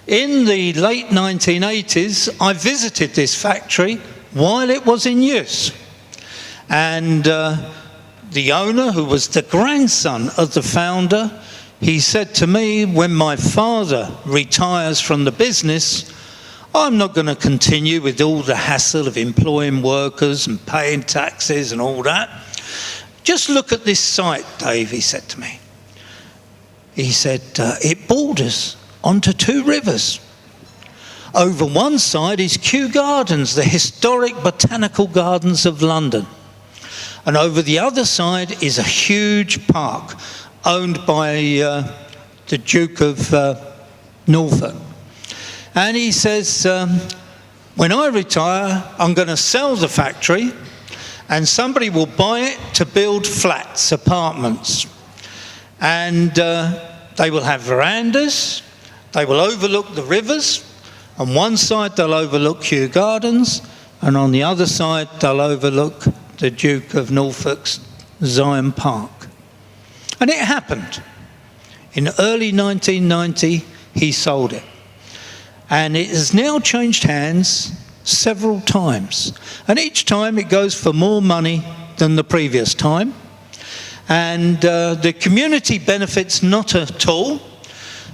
In the late 1980s, I visited this factory while it was in use. And the owner, who was the grandson of the founder, he said to me, when my father retires from the business, I'm not going to continue with all the hassle of employing workers and paying taxes and all that. Just look at this site, Dave, he said to me. He said, it borders onto two rivers. Over one side is Kew Gardens, the historic botanical gardens of London. And over the other side is a huge park owned by the Duke of Norfolk. And he says, when I retire, I'm going to sell the factory and somebody will buy it to build flats, apartments. And they will have verandas, they will overlook the rivers. On one side they'll overlook Kew Gardens, and on the other side they'll overlook the Duke of Norfolk's Zion Park. And it happened. In early 1990, he sold it. And it has now changed hands several times. And each time it goes for more money than the previous time. And the community benefits not at all.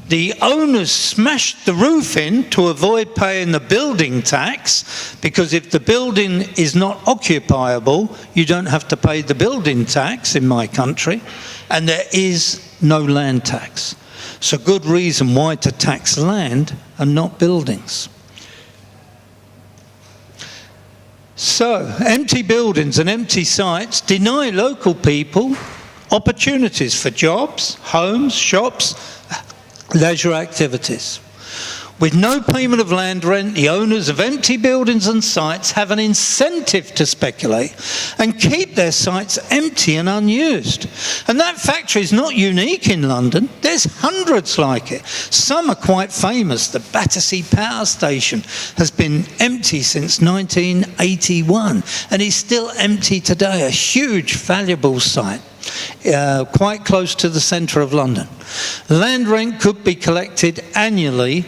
The owners smashed the roof in to avoid paying the building tax, because if the building is not occupiable, you don't have to pay the building tax in my country, and there is no land tax. So good reason why to tax land and not buildings. So empty buildings and empty sites deny local people opportunities for jobs, homes, shops, leisure activities. With no payment of land rent, the owners of empty buildings and sites have an incentive to speculate and keep their sites empty and unused. And that factory is not unique in London. There's hundreds like it. Some are quite famous. The Battersea Power Station has been empty since 1981 and is still empty today, a huge, valuable site. Quite close to the centre of London. Land rent could be collected annually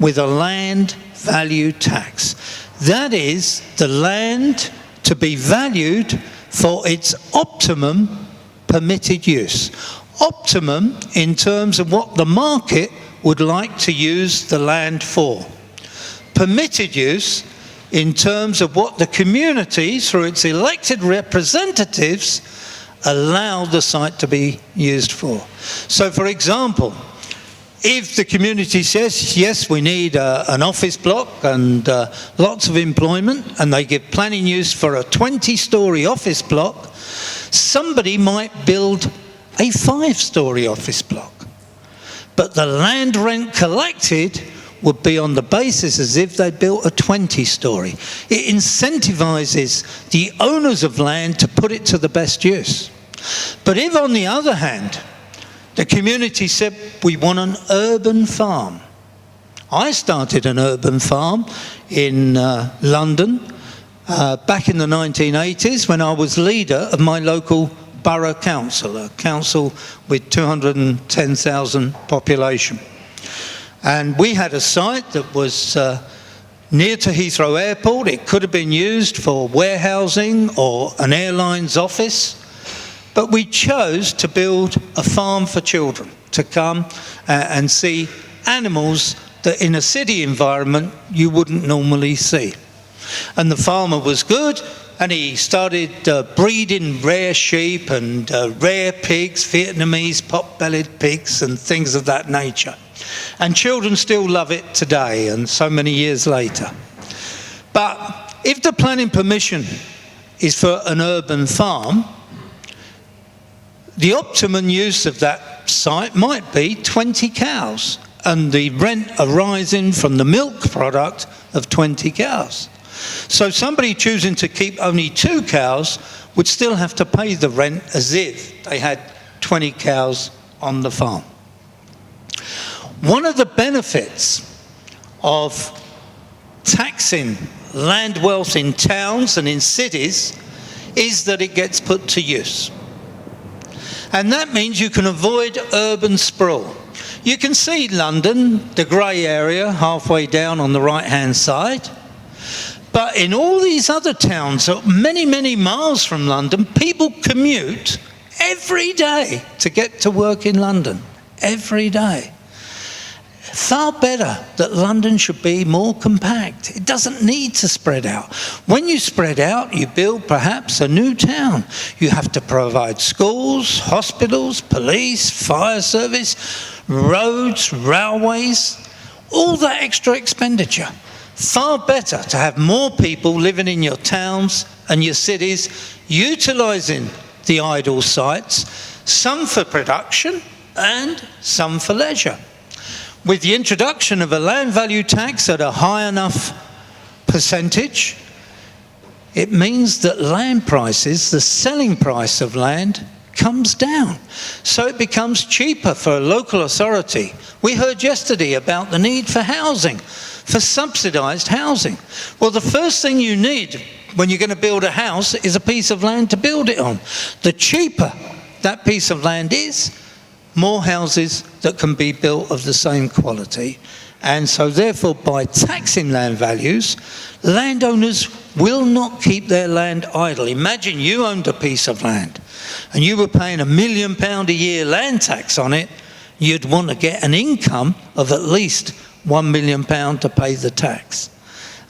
with a land value tax. That is, the land to be valued for its optimum permitted use. Optimum in terms of what the market would like to use the land for. Permitted use in terms of what the community, through its elected representatives, allow the site to be used for. So, for example, if the community says, yes, we need an office block and lots of employment, and they give planning use for a 20-storey office block, somebody might build a 5-storey office block. But the land rent collected would be on the basis as if they built a 20-storey. It incentivises the owners of land to put it to the best use. But if, on the other hand, the community said, we want an urban farm. I started an urban farm in London back in the 1980s when I was leader of my local borough council, a council with 210,000 population. And we had a site that was near to Heathrow Airport. It could have been used for warehousing or an airline's office. But we chose to build a farm for children to come and see animals that in a city environment you wouldn't normally see. And the farmer was good, and he started breeding rare sheep and rare pigs, Vietnamese pot-bellied pigs and things of that nature. And children still love it today, and so many years later. But if the planning permission is for an urban farm, the optimum use of that site might be 20 cows and the rent arising from the milk product of 20 cows. So somebody choosing to keep only 2 cows would still have to pay the rent as if they had 20 cows on the farm. One of the benefits of taxing land wealth in towns and in cities is that it gets put to use. And that means you can avoid urban sprawl. You can see London, the grey area, halfway down on the right-hand side. But in all these other towns, many, many miles from London, people commute every day to get to work in London. Every day. Far better that London should be more compact. It doesn't need to spread out. When you spread out, you build perhaps a new town. You have to provide schools, hospitals, police, fire service, roads, railways, all that extra expenditure. Far better to have more people living in your towns and your cities, utilising the idle sites, some for production and some for leisure. With the introduction of a land value tax at a high enough percentage, it means that land prices, the selling price of land, comes down. So it becomes cheaper for a local authority. We heard yesterday about the need for housing, for subsidised housing. Well, the first thing you need when you're going to build a house is a piece of land to build it on. The cheaper that piece of land is, more houses that can be built of the same quality. And so therefore, by taxing land values, landowners will not keep their land idle. Imagine you owned a piece of land and you were paying £1 million a year land tax on it. You'd want to get an income of at least £1 million to pay the tax.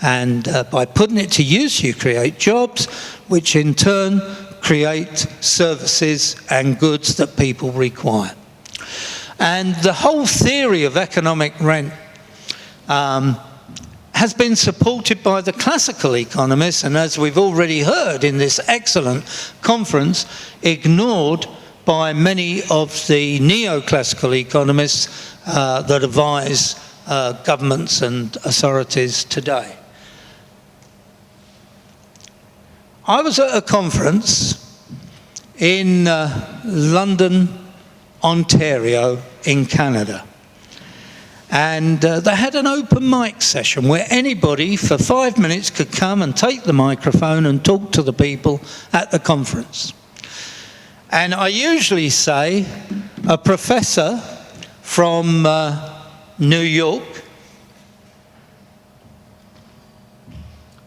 And by putting it to use, you create jobs, which in turn create services and goods that people require. And the whole theory of economic rent has been supported by the classical economists, and as we've already heard in this excellent conference, ignored by many of the neoclassical economists that advise governments and authorities today. I was at a conference in London, Ontario in Canada, and they had an open mic session where anybody for 5 minutes could come and take the microphone and talk to the people at the conference. And I usually say a professor from New York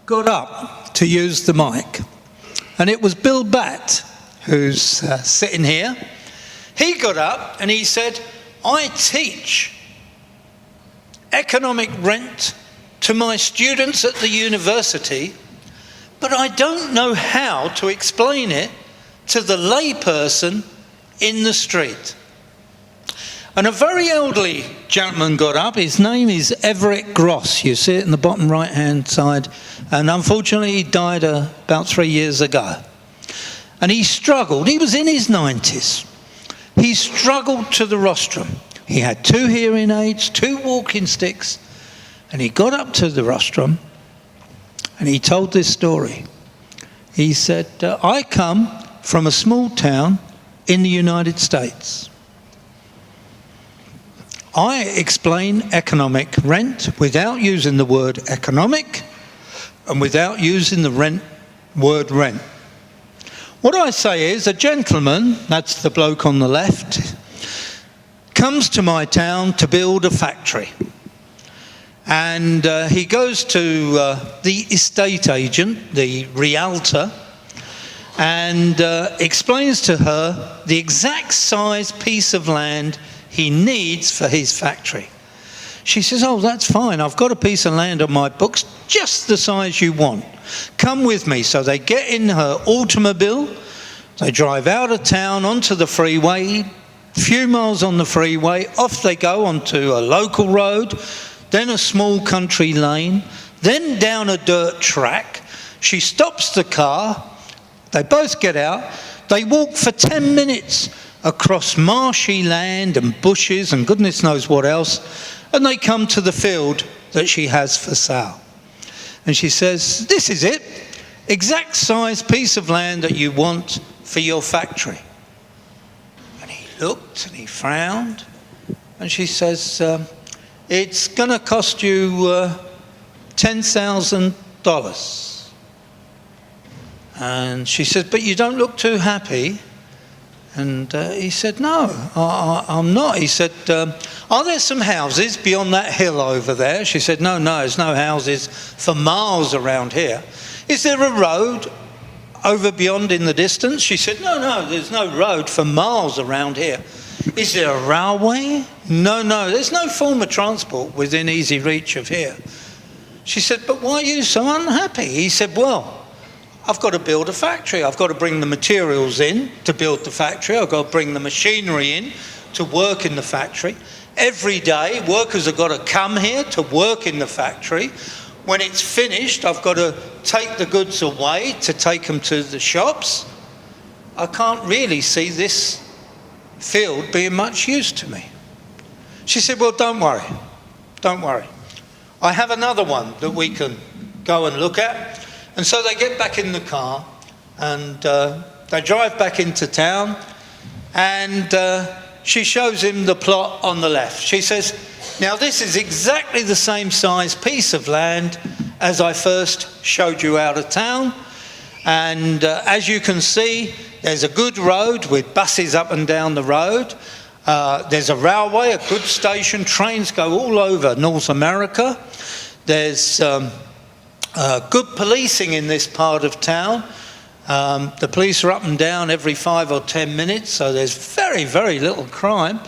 got up to use the mic, and it was Bill Batt, who's sitting here. He got up and he said, I teach economic rent to my students at the university, but I don't know how to explain it to the layperson in the street. And a very elderly gentleman got up. His name is Everett Gross. You see it in the bottom right-hand side. And unfortunately, he died about 3 years ago. And he struggled. He was in his 90s. He struggled to the rostrum. He had 2 hearing aids, 2 walking sticks, and he got up to the rostrum and he told this story. He said, I come from a small town in the United States. I explain economic rent without using the word economic and without using the word rent. What I say is a gentleman, that's the bloke on the left, comes to my town to build a factory. And he goes to the estate agent, the realtor, and explains to her the exact size piece of land he needs for his factory. She says, oh, that's fine. I've got a piece of land on my books, just the size you want. Come with me. So they get in her automobile. They drive out of town onto the freeway, a few miles on the freeway. Off they go onto a local road, then a small country lane, then down a dirt track. She stops the car. They both get out. They walk for 10 minutes across marshy land and bushes and goodness knows what else. And they come to the field that she has for sale. And she says, this is it, exact size piece of land that you want for your factory. And he looked and he frowned. And she says, it's going to cost you $10,000. And she says, but you don't look too happy. And he said, no, I'm not. He said, are there some houses beyond that hill over there? She said, no, there's no houses for miles around here. Is there a road over beyond in the distance? She said, no, there's no road for miles around here. Is there a railway? No, there's no form of transport within easy reach of here. She said, but why are you so unhappy? He said, well, I've got to build a factory. I've got to bring the materials in to build the factory. I've got to bring the machinery in to work in the factory. Every day, workers have got to come here to work in the factory. When it's finished, I've got to take the goods away to take them to the shops. I can't really see this field being much use to me. She said, well, don't worry. I have another one that we can go and look at. And so they get back in the car and they drive back into town, and she shows him the plot on the left. She says, now this is exactly the same size piece of land as I first showed you out of town. And as you can see, there's a good road with buses up and down the road. There's a railway, a good station. Trains go all over North America. There's good policing in this part of town. The police are up and down every 5 or 10 minutes, so there's very, very little crime.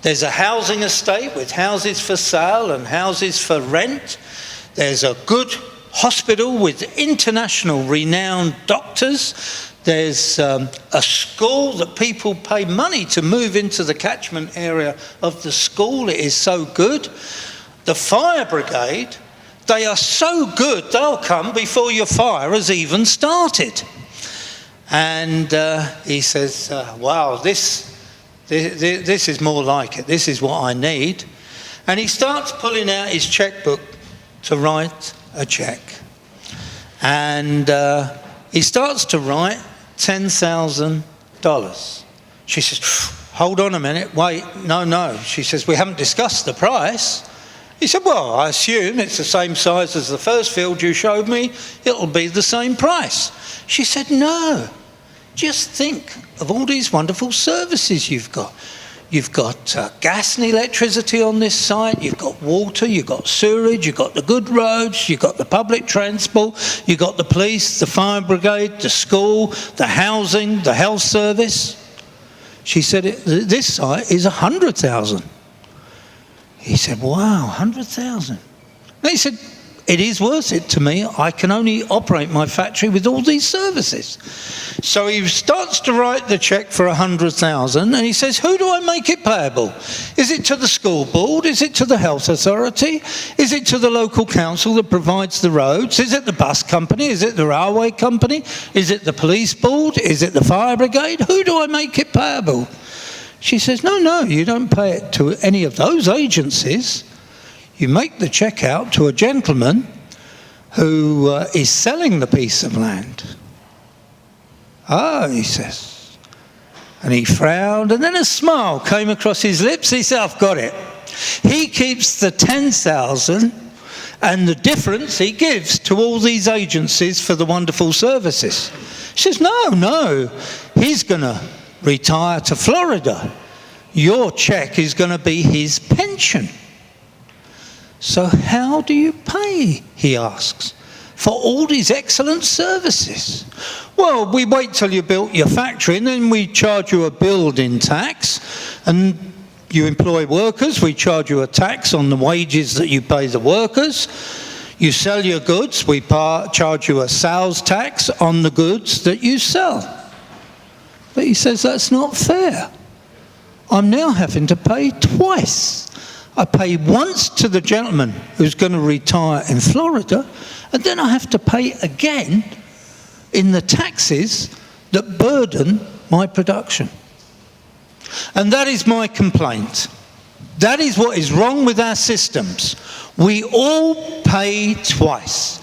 There's a housing estate with houses for sale and houses for rent. There's a good hospital with international renowned doctors. There's a school that people pay money to move into the catchment area of the school. It is so good. The fire brigade, they are so good, they'll come before your fire has even started. And he says, wow, this is more like it. This is what I need. And he starts pulling out his checkbook to write a check. And he starts to write $10,000. She says, hold on a minute, wait, no. She says, we haven't discussed the price. He said, well, I assume it's the same size as the first field you showed me. It'll be the same price. She said, no. Just think of all these wonderful services you've got. You've got gas and electricity on this site. You've got water. You've got sewerage. You've got the good roads. You've got the public transport. You've got the police, the fire brigade, the school, the housing, the health service. She said, this site is 100,000. He said, wow, 100,000. And he said, it is worth it to me. I can only operate my factory with all these services. So he starts to write the check for 100,000, and he says, who do I make it payable? Is it to the school board? Is it to the health authority? Is it to the local council that provides the roads? Is it the bus company? Is it the railway company? Is it the police board? Is it the fire brigade? Who do I make it payable? She says, no, you don't pay it to any of those agencies. You make the check out to a gentleman who is selling the piece of land. Oh, he says. And he frowned, and then a smile came across his lips. He said, I've got it. He keeps the 10,000, and the difference he gives to all these agencies for the wonderful services. She says, no, he's going to retire to Florida. Your check is going to be his pension. So how do you pay, he asks, for all these excellent services? Well, we wait till you built your factory, and then we charge you a building tax, and you employ workers, we charge you a tax on the wages that you pay the workers. You sell your goods, we charge you a sales tax on the goods that you sell. But he says, that's not fair. I'm now having to pay twice. I pay once to the gentleman who's going to retire in Florida, and then I have to pay again in the taxes that burden my production. And that is my complaint. That is what is wrong with our systems. We all pay twice.